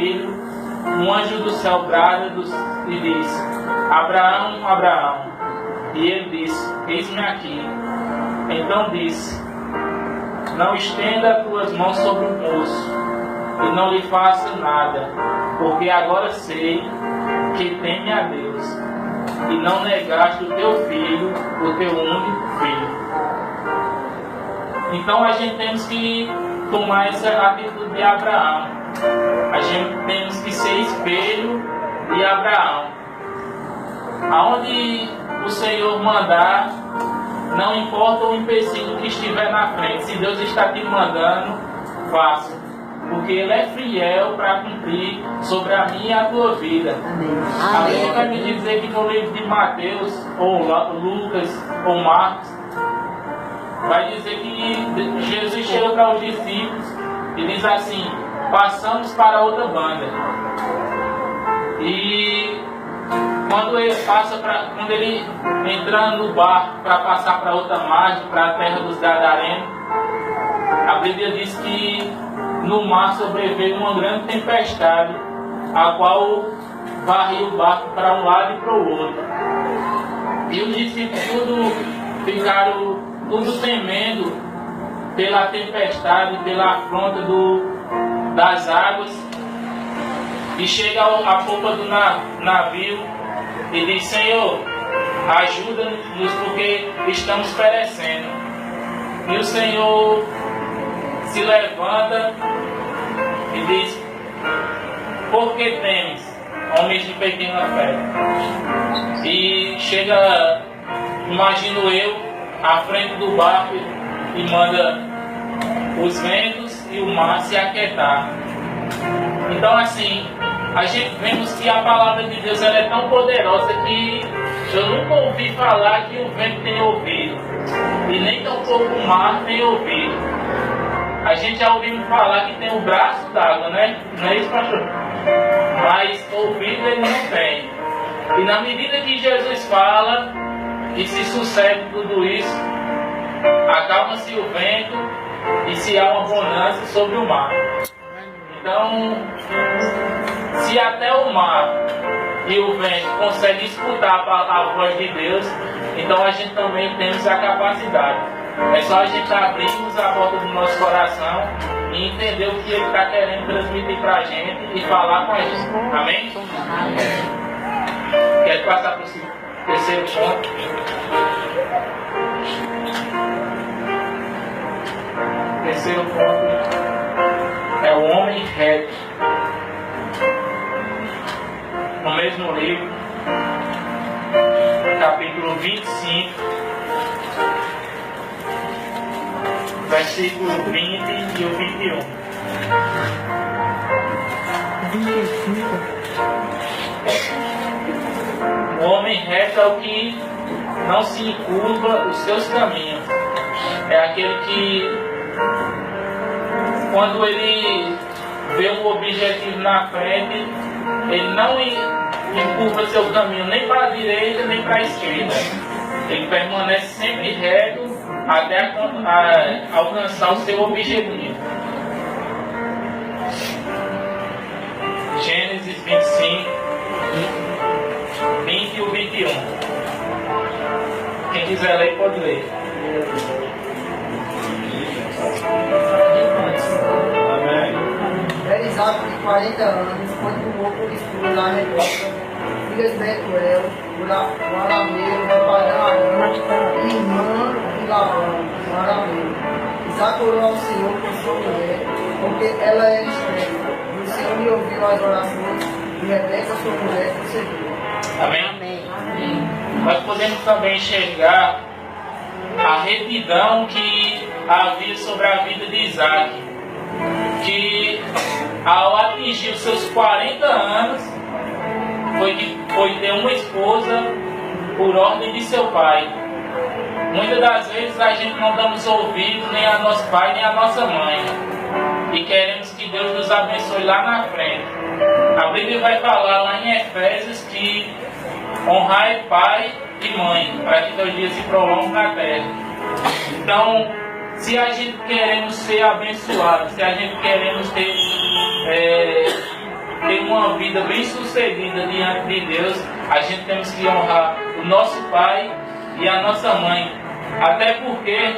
filho, um anjo do céu brada e diz: Abraão, Abraão. E ele disse: Eis-me aqui. Então disse: Não estenda tuas mãos sobre o moço, e não lhe faça nada, porque agora sei que teme a Deus, e não negaste o teu filho, o teu único filho. Então a gente temos que tomar essa atitude de Abraão. A gente temos que ser espelho de Abraão. Aonde o Senhor mandar, não importa o empecilho que estiver na frente, se Deus está te mandando, faça. Porque Ele é fiel para cumprir sobre a minha e a tua vida. A Bíblia vai me dizer que no livro de Mateus, ou Lucas, ou Marcos, vai dizer que Jesus chega para os discípulos e diz assim: passamos para outra banda. E quando ele entrando no barco para passar para outra margem, para a terra dos Gadarenos, a Bíblia diz que no mar sobreveio uma grande tempestade, a qual varreu o barco para um lado e para o outro. E os discípulos ficaram tudo temendo pela tempestade, pela afronta das águas. E chega a popa do navio e diz: Senhor, ajuda-nos porque estamos perecendo. E o Senhor se levanta e diz: por que temes, homens de pequena fé? E chega, imagino eu, à frente do barco e manda os ventos e o mar se aquietar. Então, assim, a gente vemos que a palavra de Deus ela é tão poderosa que eu nunca ouvi falar que o vento tem ouvido, e nem tampouco o mar tem ouvido. A gente já ouviu falar que tem um braço d'água, né? Não é isso, pastor? Mas ouvido ele não tem. E na medida que Jesus fala e se sucede tudo isso, acalma-se o vento e se há uma bonança sobre o mar. Então, se até o mar e o vento conseguem escutar a voz de Deus, então a gente também temos a capacidade. É só a gente abrirmos a porta do nosso coração e entender o que Ele está querendo transmitir para a gente e falar com a gente. Amém? Quer passar para o terceiro ponto? O terceiro ponto é o homem reto. No mesmo livro, capítulo 25, versículo 20 e o 21. 25. O homem reto é o que não se encurva os seus caminhos. É aquele que, quando ele vê um objetivo na frente, ele não encurva seu caminho nem para a direita nem para a esquerda. Ele permanece sempre reto até alcançar o seu objetivo. Gênesis 25, 20 e o 21. Quem quiser ler, pode ler. Era Isaac de 40 anos, quando tomou por esposa a Rebeca, filha de Betuel, o arameiro de Padã-Arã, irmã de Labão, o arameiro. Isaac orou ao Senhor por sua mulher, porque ela era estéril. E o Senhor lhe ouviu as orações, e Rebeca, sua mulher, concedeu. Amém? Amém. Nós podemos também enxergar a retidão que havia sobre a vida de Isaac, que ao atingir os seus 40 anos foi ter uma esposa por ordem de seu pai. Muitas das vezes a gente não damos ouvido nem a nosso pai nem a nossa mãe, e queremos que Deus nos abençoe lá na frente. A Bíblia vai falar lá em Efésios que honrai pai e mãe, para que teus dias se prolonguem na terra. Então, se a gente queremos ser abençoados, se a gente queremos ter uma vida bem sucedida diante de Deus, a gente temos que honrar o nosso pai e a nossa mãe. Até porque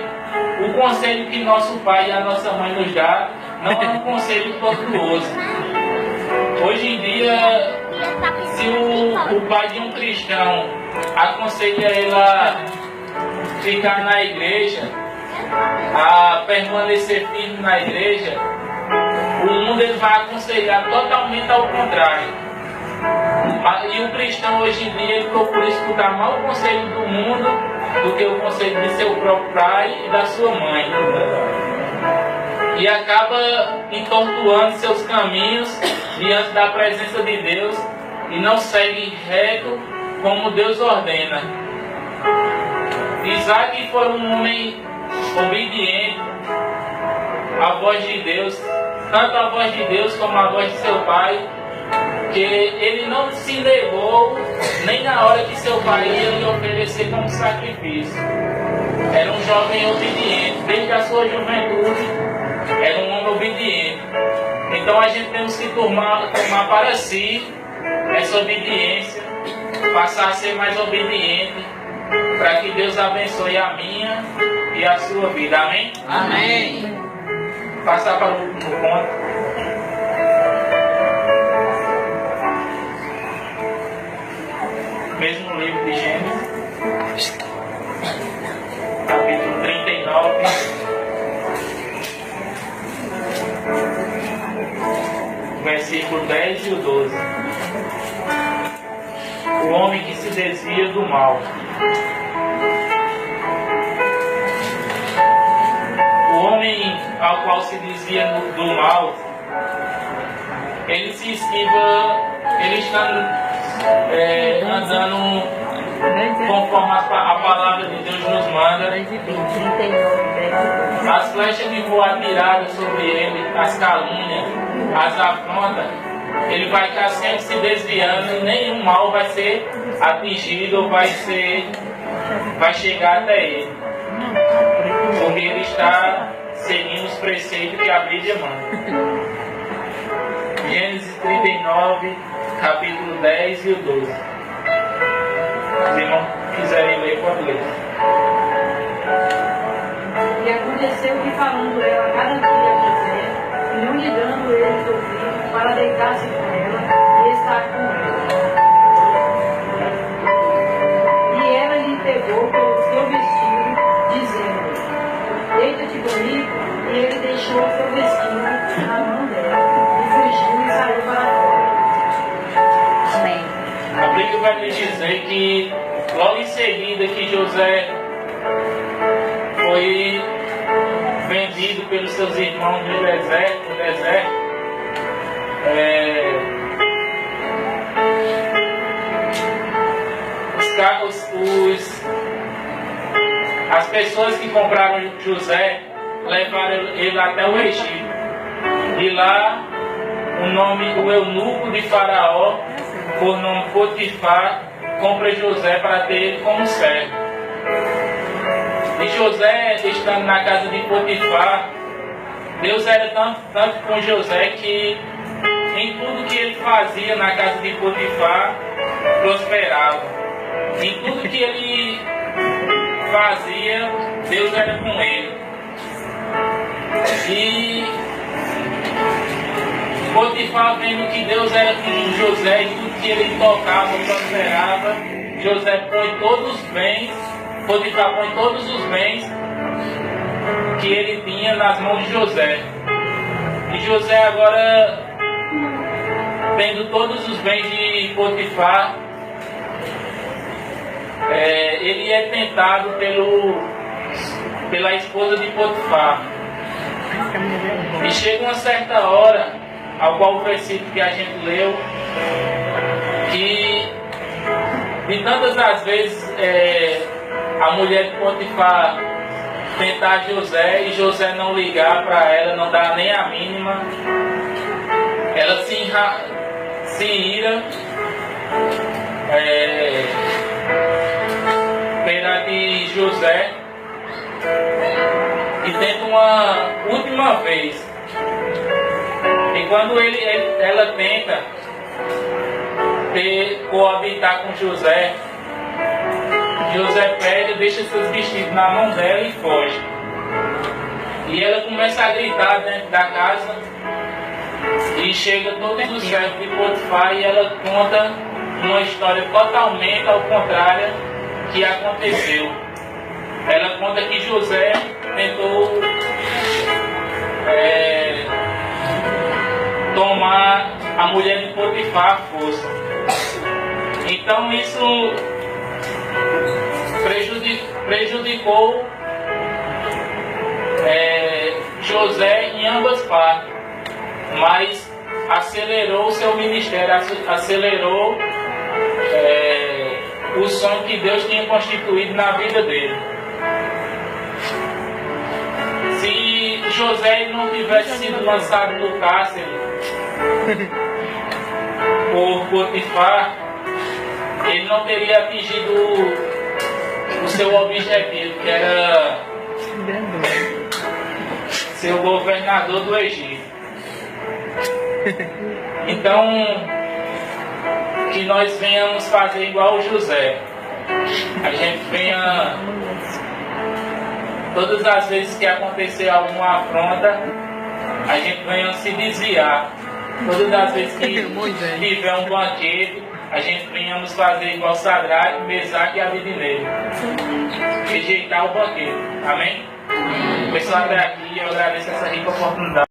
o conselho que nosso pai e a nossa mãe nos dá não é um conselho tortuoso. Hoje em dia, se o pai de um cristão aconselha ele a ficar na igreja, a permanecer firme na igreja, o mundo ele vai aconselhar totalmente ao contrário. E o cristão hoje em dia ele procura escutar mais o conselho do mundo do que o conselho de seu próprio pai e da sua mãe. E acaba entortuando seus caminhos diante da presença de Deus e não segue reto como Deus ordena. Isaac foi um homem obediente à voz de Deus, tanto a voz de Deus como a voz de seu pai, que ele não se negou nem na hora que seu pai ia lhe oferecer como sacrifício. Era um jovem obediente, desde a sua juventude, era um homem obediente. Então a gente temos que tomar para si essa obediência, passar a ser mais obediente, para que Deus abençoe a minha e a sua vida. Amém? Amém. Passar para o último ponto. Mesmo livro de Gênesis, capítulo 39, versículo 10 e o 12. O homem que se desvia do mal. O homem ao qual se desvia do mal, ele se esquiva, ele está andando conforme a palavra de Deus nos manda. As flechas que vão atiradas sobre ele, as calúnias, as afrontas, ele vai estar sempre se desviando e nenhum mal vai ser atingido ou vai chegar até ele, porque ele está seguindo os preceitos que a Bíblia manda. Gênesis 39, capítulo 10 e o 12. Se não quiserem ler, pode ler. E aconteceu que, falando ela cada dia a José, e não lhe dando ele ouvido para deitar-se com ela e estar com ela. E ela lhe pegou pelo seu vestido, dizendo: deita-te comigo. E ele deixou o seu vestido na mão dela, e fugiu e saiu para fora. Amém. A Bíblia vai me dizer que logo em seguida que José foi vendido pelos seus irmãos no deserto, as pessoas que compraram José levaram ele até o Egito. E lá o eunuco de Faraó, por nome Potifar, compra José para ter ele como servo. E José, estando na casa de Potifar, Deus era tanto com José que em tudo que ele fazia na casa de Potifar, prosperava. Em tudo que ele fazia, Deus era com ele. E Potifar, vendo que Deus era com José e tudo que ele tocava, prosperava, José põe todos os bens, Potifar põe todos os bens que ele tinha nas mãos de José. E José agora, tendo todos os bens de Potifar, ele é tentado pela esposa de Potifar. E chega uma certa hora, ao qual o versículo que a gente leu, que de tantas as vezes a mulher de Potifar tentar José e José não ligar para ela, não dar nem a mínima, ela se ira perante José e tenta uma última vez. E quando ela tenta, coabitar com José, José pega, deixa seus vestidos na mão dela e foge. E ela começa a gritar dentro da casa e chega todo o servo de Potifar e ela conta uma história totalmente ao contrário que aconteceu. Ela conta que José tentou tomar a mulher de Potifar à força. Então isso prejudicou José em ambas partes, mas acelerou o seu ministério, acelerou o sonho que Deus tinha constituído na vida dele. Se José não tivesse sido lançado no cárcere por Potifar, ele não teria atingido o seu objetivo, que era ser o governador do Egito. Então, que nós venhamos fazer igual o José. A gente venha, todas as vezes que acontecer alguma afronta, a gente venha se desviar. Todas as vezes que tiver um banquete, a gente venhamos fazer igual Sadraque, Mesaque e Abednego. Rejeitar o banquete. Amém? Pessoal, até aqui eu agradeço essa rica oportunidade.